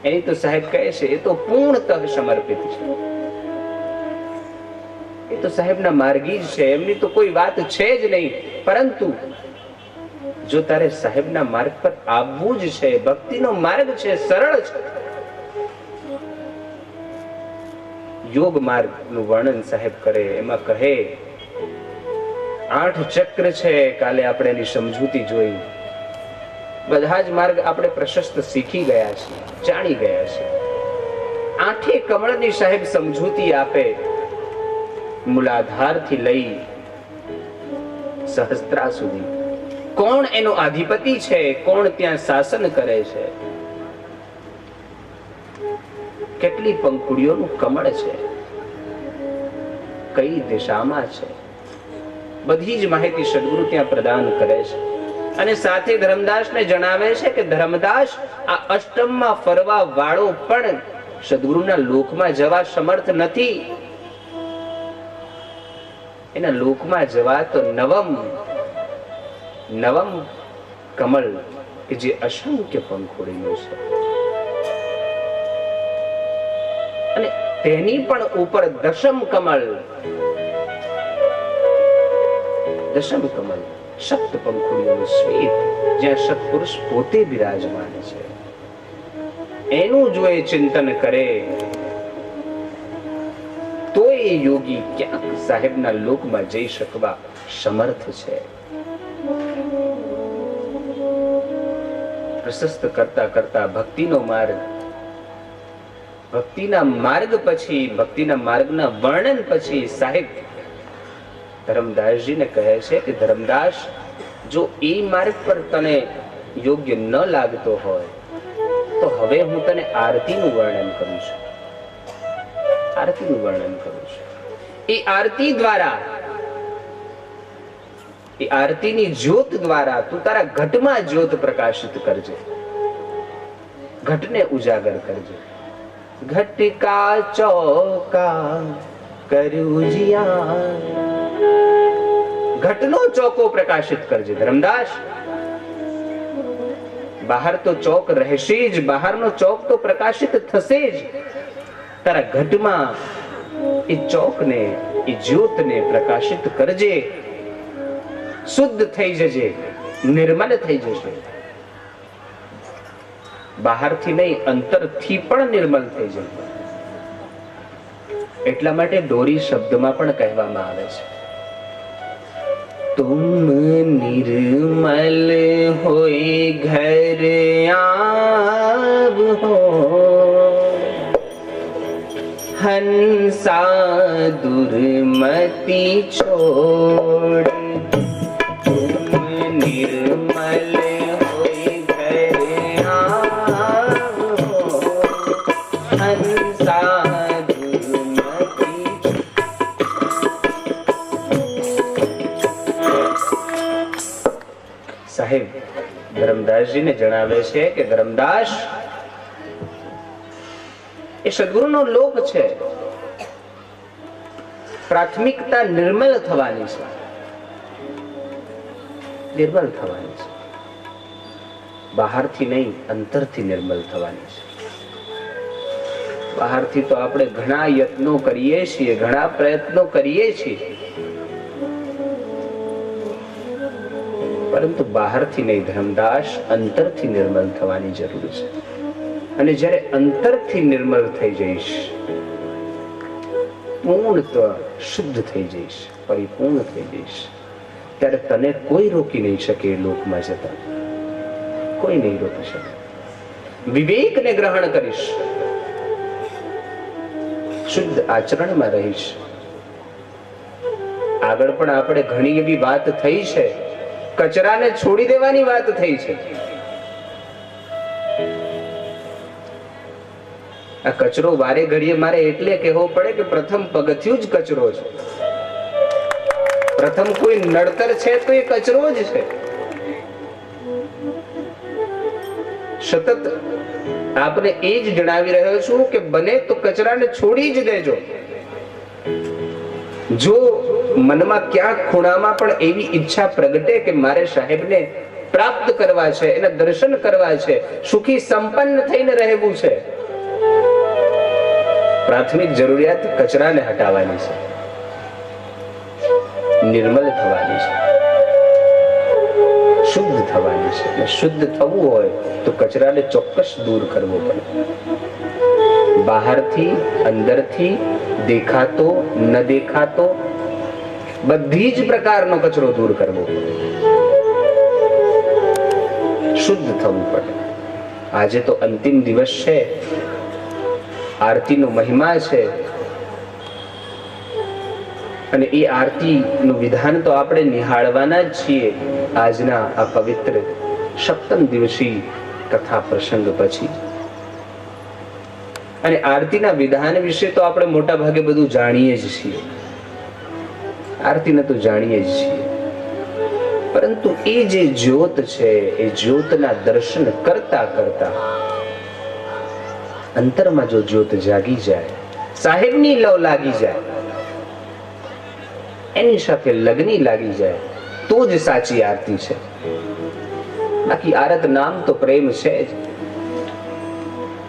એની તો સાહેબ કહે છે એ તો પૂર્ણતઃ સમર્પિત છે, એ તો સાહેબના માર્ગી જ છે, એમની તો કોઈ વાત છે જ નહીં. પરંતુ જો તારે સાહેબના માર્ગ પર આવવું જ છે, ભક્તિનો માર્ગ છે, સરળ છે. યોગ માર્ગનું વર્ણન સાહેબ કરે, એમાં કહે 8 ચક્ર છે. કાલે આપણે એની સમજૂતી જોઈ. બધા જ માર્ગ આપણે પ્રશસ્ત શીખી ગયા છીએ, જાણી ગયા છીએ. 8 કમળની સાહેબ સમજૂતી આપે, મૂલાધારથી લઈ સહસ્ત્રા સુધી. કોણ એનો અધિપતિ છે, કોણ ત્યાં શાસન કરે છે, કેટલી પંખુડીઓનું કમળ છે, કઈ દિશામાં છે, બધી જ માહિતી સદગુરુ ત્યાં પ્રદાન કરે છે. અને સાથે ધર્મદાસને જણાવે છે કે ધર્મદાસ આ અષ્ટમમાં ફરવા વાળો પણ સદગુરુના લોકમાં જવા સમર્થ નથી. એના લોકમાં જવા તો નવમ કમળ કે જે અસંખ્ય પંખોડીઓ છે, અને તેની પણ ઉપર દશમ કમળ સપ્ત પંખુડીઓનું શ્વેત, જ્યાં સત્પુરુષ પોતે બિરાજમાન છે. એનું જો એ ચિંતન કરે તો એ યોગી ક્યાંક સાહેબના લોકમાં જઈ શકવા સમર્થ છે. પ્રશસ્ત કરતા કરતા ભક્તિનો માર્ગ, ભક્તિના માર્ગ પછી, ભક્તિના માર્ગના વર્ણન પછી સાહેબ ધર્મદાસજીને કહે છે કે ધર્મદાસ, જો એ માર્ગ પર તને યોગ્ય ન લાગતો હોય તો હવે હું તને આરતીનું વર્ણન કરું છું. એ આરતી દ્વારા, એ આરતીની જ્યોત દ્વારા તું તારા ઘટમાં જ્યોત પ્રકાશિત કરજે, ઘટને ઉજાગર કરજે. ઘટ કા ચોકા કરું જીયા, ઘટનો ચોકો પ્રકાશિત કરજે. ધર્મદાસ, બહાર તો ચોક રહેશે જ, બહારનો ચોક તો પ્રકાશિત થશે જ. તારા ઘટમાં એ ચોકને, એ જ્યોતને પ્રકાશિત કરજે. શુદ્ધ થઈ જજે, નિર્મલ થઈ જશે. બહારથી નહીં, અંતરથી પણ નિર્મલ થઈ જશે. એટલા માટે ડોરી શબ્દમાં પણ કહેવામાં આવે છે, तुम निर्मल होए घर आव हो, हंसा दुर्मति छोड़. तुम निर्मल होए घर आव हो, हंसा સાહેબ ધર્મદાસજીને જણાવે છે કે ધર્મદાસ, એ સદગુરુનો લોક છે. પ્રાથમિકતા નિર્મલ થવાની છે, નિર્મલ થવાની છે. બહારથી નહીં, અંતરથી નિર્મલ થવાની છે. બહારથી તો આપણે ઘણા યત્નો કરીએ છીએ, ઘણા પ્રયત્નો કરીએ છીએ, પરંતુ બહારથી નહીં ધર્મદાસ, અંતરથી નિર્મલ થવાની જરૂર છે. અને જ્યારે અંતરથી નિર્મલ થઈ જઈશ, પૂર્ણત્વ શુદ્ધ થઈ જઈશ, પરિપૂર્ણ થઈ જઈશ, ત્યારે તને કોઈ રોકી નહીં શકે. લોકમાં જતા કોઈ નહીં રોકી શકે. વિવેકને ગ્રહણ કરીશ, શુદ્ધ આચરણમાં રહીશ. આગળ પણ આપણે ઘણી એવી વાત થઈ છે, કચરાને છોડી દેવાની વાત થઈ છે. આ કચરો વારે ઘડીએ મારે એટલે કહેવો પડે કે પ્રથમ પગથિયું જ કચરો છે. પ્રથમ કોઈ નડતર છે તો એ કચરો જ છે. સતત આપને એ જ જણાવી રહ્યો છું કે બને તો કચરાને છોડી જ દેજો. જો મનમાં ક્યાંક ખૂણામાં પણ એવી ઈચ્છા પ્રગટે કે મારે સાહેબને પ્રાપ્ત કરવા છે, એના દર્શન કરવા છે, સુખી સંપન્ન થઈને રહેવું છે. પ્રાથમિક જરૂરિયાત કચરાને હટાવવાની છે, નિર્મલ થવાની છે, શુદ્ધ થવાની છે. અને શુદ્ધ થવું હોય તો કચરાને ચોક્કસ દૂર કરવો પડે. બહારથી, અંદરથી, દેખાતો, ન દેખાતો, બધી જ પ્રકારનો કચરો દૂર કરવો પડે. શુદ્ધ થવું પડે. આજે તો અંતિમ દિવસ છે, આરતીનો મહિમા છે, અને એ આરતીનું વિધાન તો આપણે નિહાળવાના જ છીએ આજના આ પવિત્ર સપ્તમ દિવસી કથા પ્રસંગ પછી. અને આરતીના વિધાન વિશે તો આપણે મોટા ભાગે બધું જાણીએ જ છીએ, આરતીને તો જાણીએ જ છીએ, પરંતુ એ જે જ્યોત છે એ જ્યોતના દર્શન કરતા કરતા અંતરમાં જો જ્યોત જાગી જાય, સાહેબની લવ લાગી જાય, એની સાથે લગ્ની લાગી જાય, તો જ સાચી આરતી છે. બાકી આરત નામ તો પ્રેમ છે જ,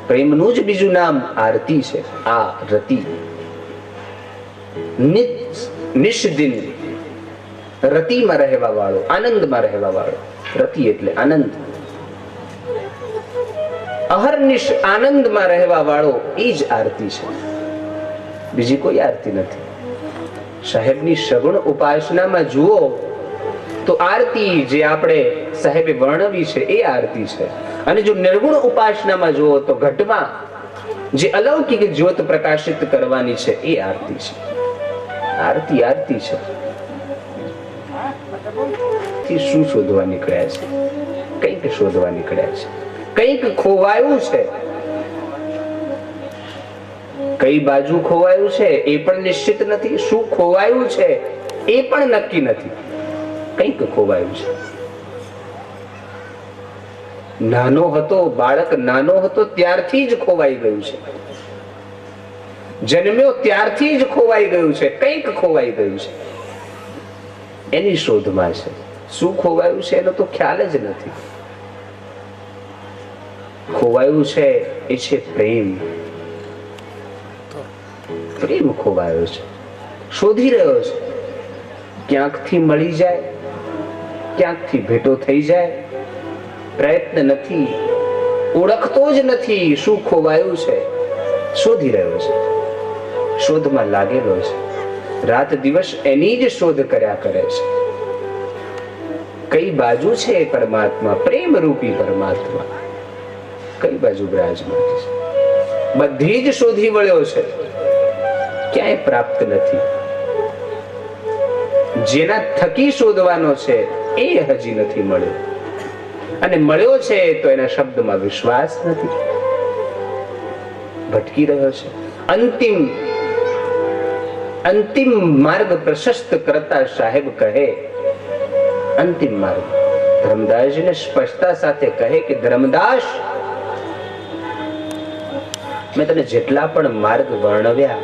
પ્રેમનું જ બીજું નામ આરતી છે. આ રતિ નિષ્દિન રતિમાં રહેવા વાળો, આનંદમાં રહેવા વાળો. રતિ એટલે આનંદ, અહર્નિશ આનંદમાં રહેવા વાળો એ જ આરતી છે, બીજી કોઈ આરતી નથી. સાહેબની સગુણ ઉપાસનામાં જુઓ તો આરતી જે આપણે સાહેબે વર્ણવી છે એ આરતી છે. અને જો નિર્ગુણ ઉપાસનામાં જુઓ તો ઘટમાં જે અલૌકિક જ્યોત પ્રકાશિત કરવાની છે એ આરતી છે. આરતી આરતી છે. શું શોધવા નીકળ્યા છે? કંઈક શોધવા નીકળ્યા છે, કંઈક ખોવાયું છે. કઈ બાજુ ખોવાયું છે એ પણ નિશ્ચિત નથી, શું ખોવાયું છે એ પણ નક્કી નથી. કંઈક ખોવાયું છે. નાનો હતો, બાળક નાનો હતો ત્યારથી જ ખોવાઈ ગયું છે, જન્મ્યો ત્યારથી જ ખોવાઈ ગયું છે, કંઈક ખોવાઈ ગયું છે. એની શોધમાં છે. શું ખોવાયું છે એનો તો ખ્યાલ જ નથી. ખોવાયું છે એ છે પ્રેમ. પ્રેમ ખોવાયો છે, શોધી રહ્યો છે. ક્યાંકથી મળી જાય, ક્યાંકથી ભેટો થઈ જાય, પ્રયત્ન નથી, ઓળખતો જ નથી શું ખોવાયું છે. શોધી રહ્યો છે, શોધમાં લાગેલો છે, રાત દિવસ એની જ શોધ કર્યા કરે છે. કઈ બાજુ છે પરમાત્મા, પ્રેમ રૂપી પરમાત્મા કઈ બાજુ બિરાજમાન છે? બધી જ શોધી વળ્યો છે, ક્યાંય પ્રાપ્ત નથી. જેના થકી શોધવાનો છે એ હજી નથી મળ્યો, અને મળ્યો છે તો એના શબ્દમાં વિશ્વાસ નથી, ભટકી રહ્યો છે. અંતિમ માર્ગ પ્રશસ્ત કરતા સાહેબ કહે, અંતિમ માર્ગ ધર્મદાસજીને સ્પષ્ટતા સાથે કહે કે ધર્મદાસ, મેં તને જેટલા પણ માર્ગ વર્ણવ્યા,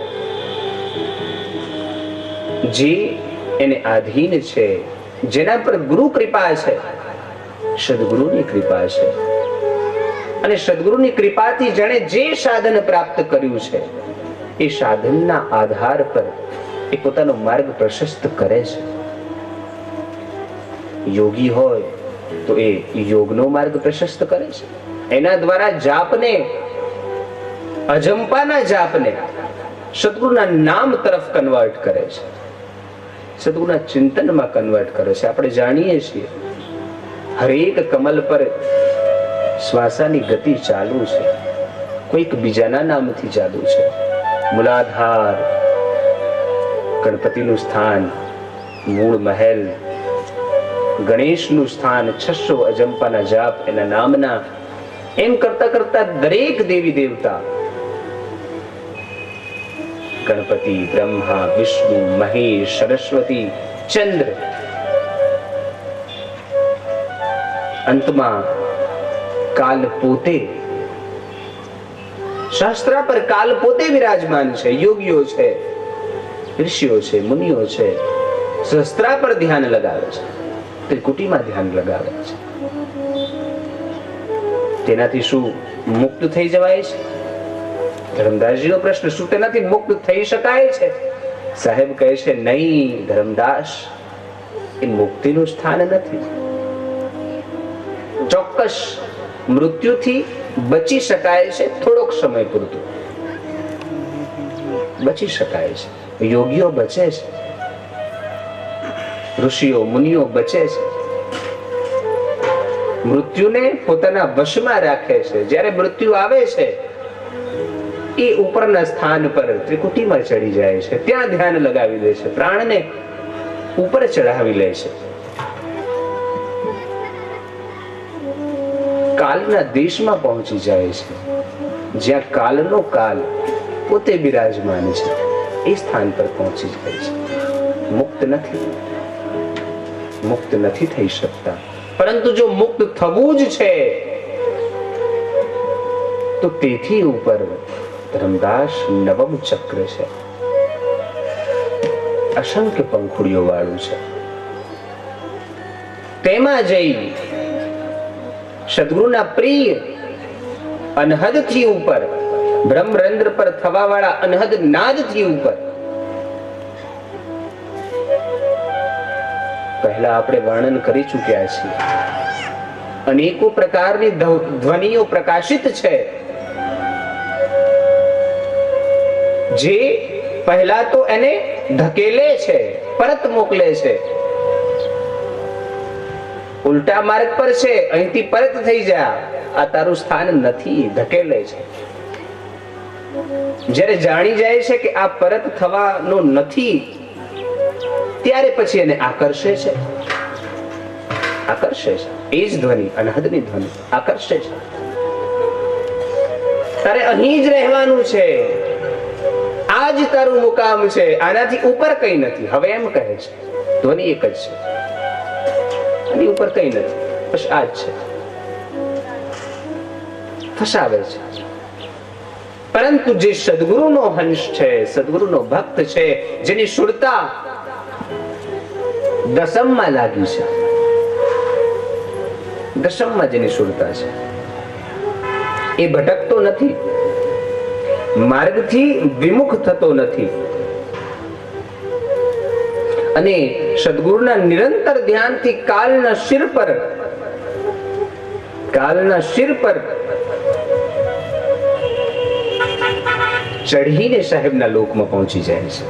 જે એને આધીન છે, જેના પર ગુરુ કૃપા છે, સદગુરુની કૃપા છે, અને સદગુરુની કૃપાથી જેણે જે સાધન પ્રાપ્ત કર્યું છે એ સાધનના આધાર પર એ પોતાનો માર્ગ પ્રશસ્ત કરે છે. યોગી હોય તો એ યોગનો માર્ગ પ્રશસ્ત કરે છે. એના દ્વારા જાપને, અજંપાના જાપને સદગુરુના નામ તરફ કન્વર્ટ કરે છે, સદગુરુના ચિંતનમાં કન્વર્ટ કરે છે. આપણે જાણીએ છીએ હરેક કમલ પર શ્વાસાની ગતિ ચાલુ છે, કોઈક બીજાના નામથી ચાલુ છે. મૂલાધાર ગણપતિનું સ્થાન, મૂળ મહેલ ગણેશનું સ્થાન, 600 અજંપાના જાપ એના નામના. એમ કરતા કરતા દરેક દેવી દેવતા, ગણપતિ, બ્રહ્મા, વિષ્ણુ, મહેશ, સરસ્વતી, ચંદ્ર, અંતમાં કાલ પોતે, શાસ્ત્રા પર કાલ પોતે વિરાજમાન છે. યોગીઓ છે, ઋષિઓ છે, મુનિઓ છે, શસ્ત્રા પર ધ્યાન લગાવે છે, ત્રિકુટીમાં ધ્યાન લગાવે છે. તેનાથી શું મુક્ત થઈ જવાય છે? ધર્મદાસજીનો પ્રશ્ન, શું તેનાથી મુક્ત થઈ શકાય છે? સાહેબ કહે છે, નહીં ધર્મદાસ, એ મુક્તિનું સ્થાન નથી. ચોક્કસ મૃત્યુથી બચી શકાય છે, થોડોક સમય પૂરતું બચી શકાય છે. યોગીઓ બચે છે, ઋષિઓ મુનિઓ બચે છે, મૃત્યુને પોતાના વશમાં રાખે છે. જ્યારે મૃત્યુ આવે છે એ ઉપરના સ્થાન પર ત્રિકુટીમાં ચડી જાય છે, ત્યાં ધ્યાન લગાવી દે છે, પ્રાણને ઉપર ચઢાવી લે છે. કાલના દેશમાં પહોંચી જાય છે, જ્યાં કાલનો કાલ પોતે બિરાજમાન છે, એ સ્થાન પર પહોંચી જાય છે. મુક્ત નથી થઈ શકતા. પરંતુ જો મુક્ત થવું જ છે તો તેથી ઉપર ધર્મદાસ નવમ ચક્ર છે, અસંખ્ય પંખુડીઓ વાળું છે. તેમાં જઈ સદગુરુના પ્રિય અનહદ થી ઉપર, બ્રહ્મરંધ્ર પર થવા વાળા અનહદ નાદ થી ઉપર, પહેલા આપણે વર્ણન કરી ચૂક્યા છીએ, અનેકો પ્રકારની ધ્વનિઓ પ્રકાશિત છે, જે પહેલા તો એને ધકેલે છે, પરત મોકલે છે. ઉલટા માર્ગ પર છે, અહીંથી પરત થઈ જા, આ તારું સ્થાન નથી, ધકેલે છે. જ્યારે જાણી જાય છે કે આ પરત થવાનો નથી, ત્યારે પછી એને આકર્ષે છે. એ જ ધ્વનિ, અનહદની ધ્વનિ આકર્ષે છે. તારે અહીં જ રહેવાનું છે, આ જ તારું મુકામ છે, આનાથી ઉપર કઈ નથી. હવે એમ કહે છે, ધ્વનિ એક જ છે, આની ઉપર કઈ નથી, બસ આ જ છે. ફસાવે છે. પરંતુ જે સદગુરુનો હંસ છે, સદગુરુનો ભક્ત છે, જેની સુરતા દસમમાં લાગી છે, દસમમાં જેની સુરતા છે, એ ભટકતો નથી, માર્ગથી વિમુખ થતો નથી, અને સદગુરુના નિરંતર ધ્યાનથી કાલના શિર પર ચઢીને સાહેબના લોકમાં પહોંચી જાય છે.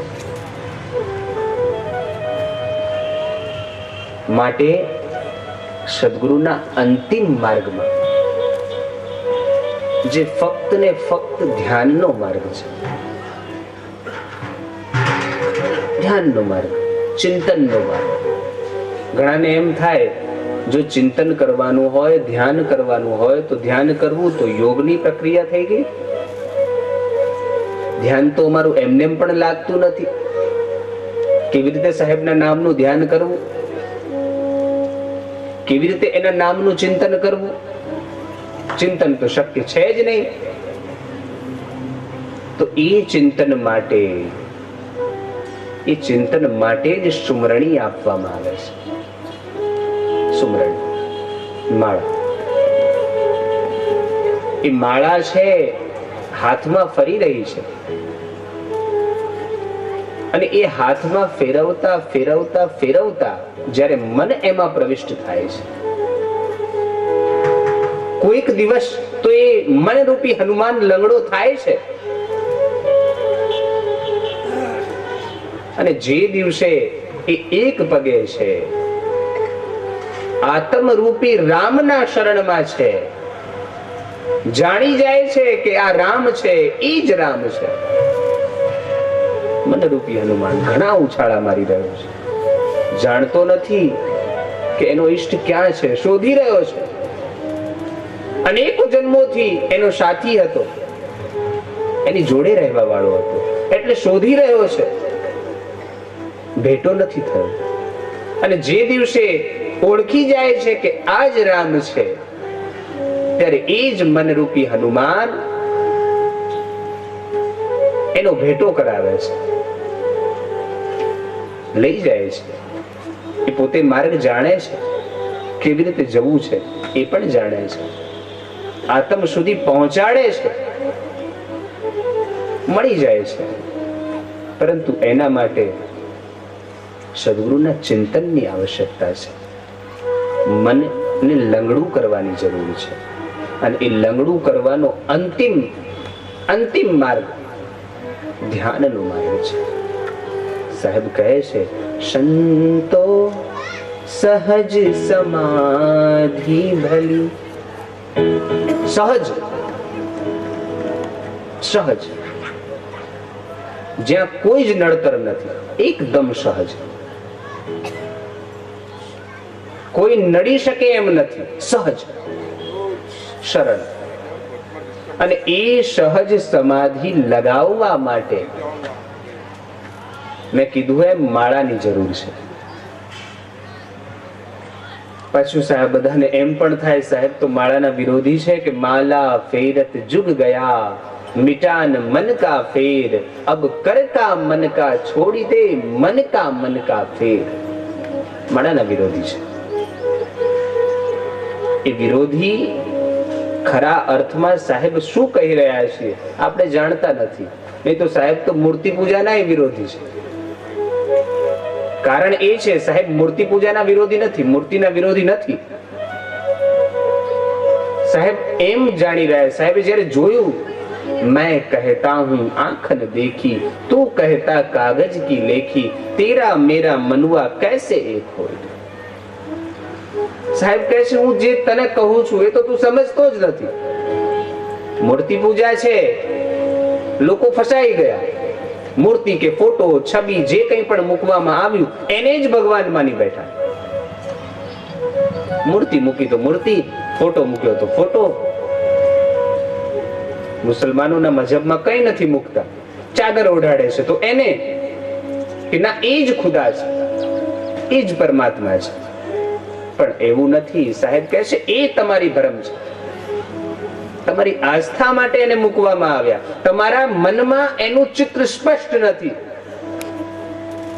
માટે સદગુરુના અંતિમ માર્ગમાં, જે ફક્ત ને ફક્ત ધ્યાનનો માર્ગ છે, ધ્યાનનો માર્ગ, ચિંતનનો માર્ગ. ઘણાને એમ થાય, જો ચિંતન કરવાનું હોય, ધ્યાન કરવાનું હોય, તો ધ્યાન કરવું તો યોગની પ્રક્રિયા થઈ ગઈ. ધ્યાન તો અમારું એમને પણ લાગતું નથી. કેવી રીતે સાહેબના નામનું ધ્યાન કરવું, કેવી રીતે એના નામનું ચિંતન કરવું? ચિંતન તો શક્ય છે જ નહીં. તો એ ચિંતન માટે જ સુમરણી આપવામાં આવે છે. સુમરણી, માળા. એ માળા છે, હાથમાં ફરી રહી છે, અને એ હાથમાં ફેરવતા ફેરવતા ફેરવતા જ્યારે મન એમાં પ્રવિષ્ટ થાય છે, કોઈક દિવસ તો એ મનરૂપી હનુમાન લંગડો થાય છે. અને જે દિવસે એ એક પગે છે, આત્મરૂપી રામના શરણમાં છે, જાણી જાય છે કે આ રામ છે, એ જ રામ છે. મનરૂપી હનુમાન ઘણા ઉછાળા મારી રહ્યો છે, જાણતો નથી કે એનો ઈષ્ટ ક્યાં છે, શોધી રહ્યો છે. અનેકો જન્મોથી એનો સાથી હતો, એની જોડે રહેવા વાળો હતો, એટલે શોધી રહ્યો છે, ભેટો નથી થયો. અને જે દિવસે ઓળખી જાય છે કે આ જ રામ છે, ત્યારે એ જ મનરૂપી હનુમાન એનો ભેટો કરાવે છે, લઈ જાય છે. એ પોતે માર્ગ જાણે છે, કેવી રીતે જવું છે એ પણ જાણે છે. આત્મ સુધી પહોંચાડે છે, મળી જાય છે, પરંતુ એના માટે સદગુરુના ચિંતનની આવશ્યકતા છે. મનને લંગડું કરવાની જરૂર છે, અને એ લંગડું કરવાનો અંતિમ માર્ગ ધ્યાનનો માર્ગ છે. સાહેબ કહે છે, સંતો સહજ સમાધિ ભલી. સહજ જ્યાં કોઈ જ નડતર નથી, એકદમ સહજ, કોઈ નડી શકે એમ નથી, સહજ સરળ. અને એ સહજ સમાધિ લગાવવા માટે મેં કીધું એમ માળાની જરૂર છે. પાછું સાહેબ બધાને એમ પણ થાય, સાહેબ તો માળાના વિરોધી છે કે માલા ફેરત જુગ ગયા, મિટાન મન કા ફેર, અબ કર કા મન કા છોડી દે, મન કા ફેર. માળાના વિરોધી છે. એ વિરોધી ખરા અર્થમાં સાહેબ શું કહી રહ્યા છે આપણે જાણતા નથી. નહીં તો સાહેબ તો મૂર્તિ પૂજાના વિરોધી છે. કારણ એ છે, સાહેબ મૂર્તિ પૂજાના વિરોધી નથી, મૂર્તિના વિરોધી નથી. સાહેબ એમ જાણી રહ્યા, સાહેબ જયારે જોયું, मैं कहता हूं आंख न देखी, तू कहता कागज की लेखी, तेरा मेरा मनुआ कैसे एक હોય. સાહેબ કહે છે, હું જે તને કહું છું એ તો તું સમજતો જ નથી. મૂર્તિ પૂજા છે, લોકો ફસાઈ ગયા. મૂર્તિ કે ફોટો છબી જે કંઈ પણ મૂકવામાં આવ્યું એને જ ભગવાન માની બેઠા. મૂર્તિ મૂકી તો મૂર્તિ, ફોટો મૂક્યો તો ફોટો. મુસલમાનોના મજહબમાં કઈ નથી મૂકતા, ચાદર ઓઢાડે છે તો એને કે ના એ જ ખુદા છે, એ જ પરમાત્મા છે. પણ એવું નથી. સાહેબ કહે છે એ તમારી ભ્રમ છે. તમારી આસ્થા માટે એને મૂકવામાં આવ્યા, તમારા મનમાં એનું ચિત્ર સ્પષ્ટ નથી,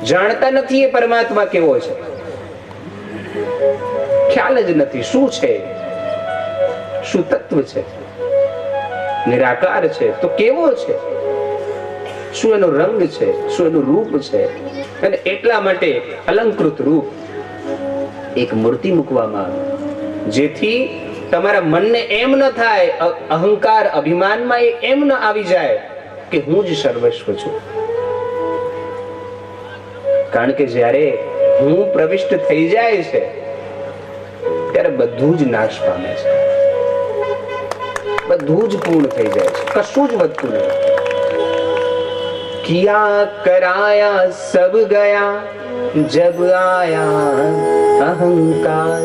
જાણતા નથી એ પરમાત્મા કેવો છે, ખ્યાલ જ નથી શું છે, શું તત્વ છે. નિરાકાર છે તો કેવો છે, શું એનો રંગ છે, શું એનું રૂપ છે. અને એટલા માટે અલંકૃત રૂપ એક મૂર્તિ મૂકવામાં આવે, જેથી તમારા મનને એમ ન થાય, અહંકાર અભિમાનમાં એમ ન આવી જાય કે હું જ સર્વસ્વ છું. કારણ કે જ્યારે હું પ્રવિષ્ટ થઈ જાય છે ત્યારે બધું જ નાશ પામે છે, બધું જ પૂર્ણ થઈ જાય છે, કશું જ વધતું નથી. કિયા કરાયા સબ ગયા, જબ આયા અહંકાર.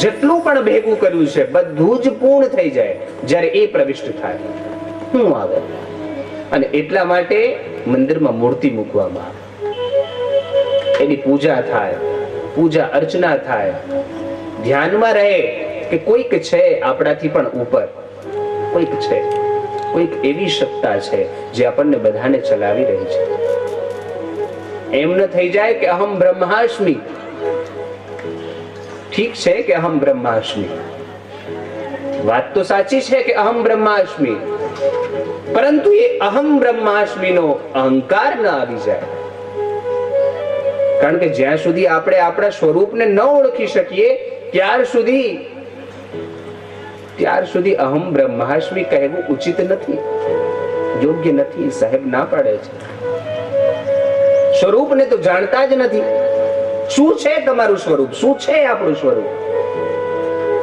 જેટલું પણ ભેગું કર્યું છે બધું જ પૂર્ણ થઈ જાય જ્યારે એ પ્રવિષ્ટ થાય, હું આવે. અને એટલા માટે મંદિરમાં મૂર્તિ મૂકવામાં આવે, એની પૂજા થાય, પૂજા અર્ચના થાય, ધ્યાનમાં રહે કે કોઈક છે આપણાથી પણ ઉપર, કોઈક છે, કોઈક એવી સત્તા છે જે આપણને બધાને ચલાવી રહી છે. એમ ન થઈ જાય કે અહમ બ્રહ્માસ્મિ. ઠીક છે કે અહમ બ્રહ્માસ્મિ, વાત તો સાચી છે કે અહમ બ્રહ્માસ્મિ, પરંતુ એ અહમ બ્રહ્માસ્મિનો અહંકાર ન આવી જાય. કારણ કે જ્યાં સુધી આપણે આપણા સ્વરૂપને ન ઓળખી શકીએ ત્યાર સુધી અહમ બ્રહ્માસ્મિ કહેવું ઉચિત નથી, યોગ્ય નથી. સાહેબ ના પાડે છે. સ્વરૂપને તો જાણતા જ નથી. શું છે તમારું સ્વરૂપ, શું છે આપણું સ્વરૂપ?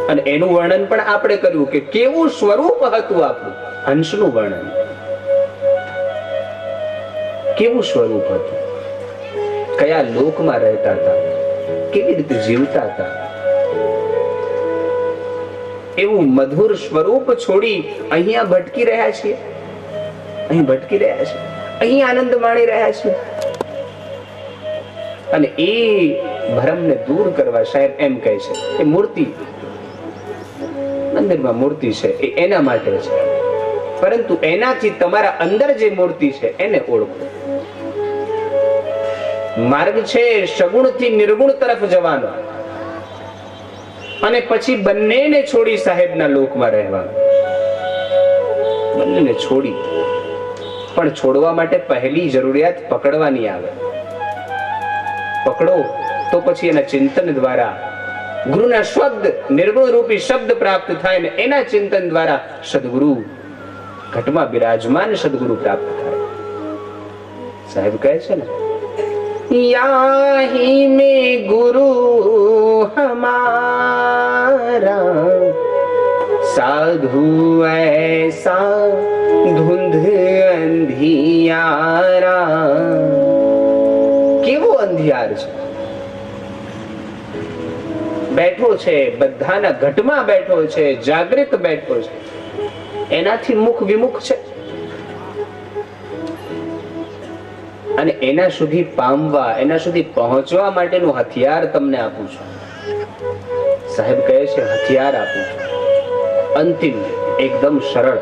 અને એનું વર્ણન પણ આપણે કર્યું કે કેવું સ્વરૂપ હતું આપણું. હંસનું વર્ણન, કેવું સ્વરૂપ હતું, કયા લોકમાં રહેતા હતા, કેવી રીતે જીવતા હતા. એવું મધુર સ્વરૂપ છોડી અહીંયા ભટકી રહ્યા છીએ, અહીં ભટકી રહ્યા છીએ, અહીં આનંદ માણી રહ્યા છીએ. અને એ ભ્રમને દૂર કરવા સાહેબ એમ કહે છે કે મૂર્તિ, મંદિરમાં મૂર્તિ છે એ એના માટે છે, પરંતુ એનાથી તમારા અંદર જે મૂર્તિ છે એને ઓળખો. માર્ગ છે સગુણ થી નિર્ગુણ તરફ જવાનો. અને પછી બંનેને છોડી સાહેબના લોકમાં રહેવાનું. બંનેને છોડી, પણ છોડવા માટે પહેલી જરૂરિયાત પકડવાની આવે. પકડો તો પછી એના ચિંતન દ્વારા ગુરુના શબ્દ, નિર્ગુણ રૂપી શબ્દ પ્રાપ્ત થાય ને એના ચિંતન દ્વારા સદગુરુ ઘટમાં બિરાજમાન સદગુરુ પ્રાપ્ત થાય. સાહેબ કહે છે ને, યાહી મેં ગુરુ હમારા સાધુ ऐसा ધુંધ અંધિયારા. કેવો અંધિયાર છે, બેઠો છે, બધાના ઘટમાં બેઠો છે, જાગૃત બેઠો છે, એનાથી મુખ વિમુખ છે. અને એના સુધી પામવા, એના સુધી પહોંચવા માટેનું હથિયાર તમને આપું છું. સાહેબ કહે છે હથિયાર આપું છું, અંતિમ, એકદમ સરળ,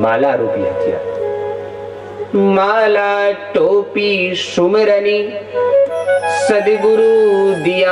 માલા રૂપી હથિયાર. માલા ટોપી સુમરની સદગુરુ દિયા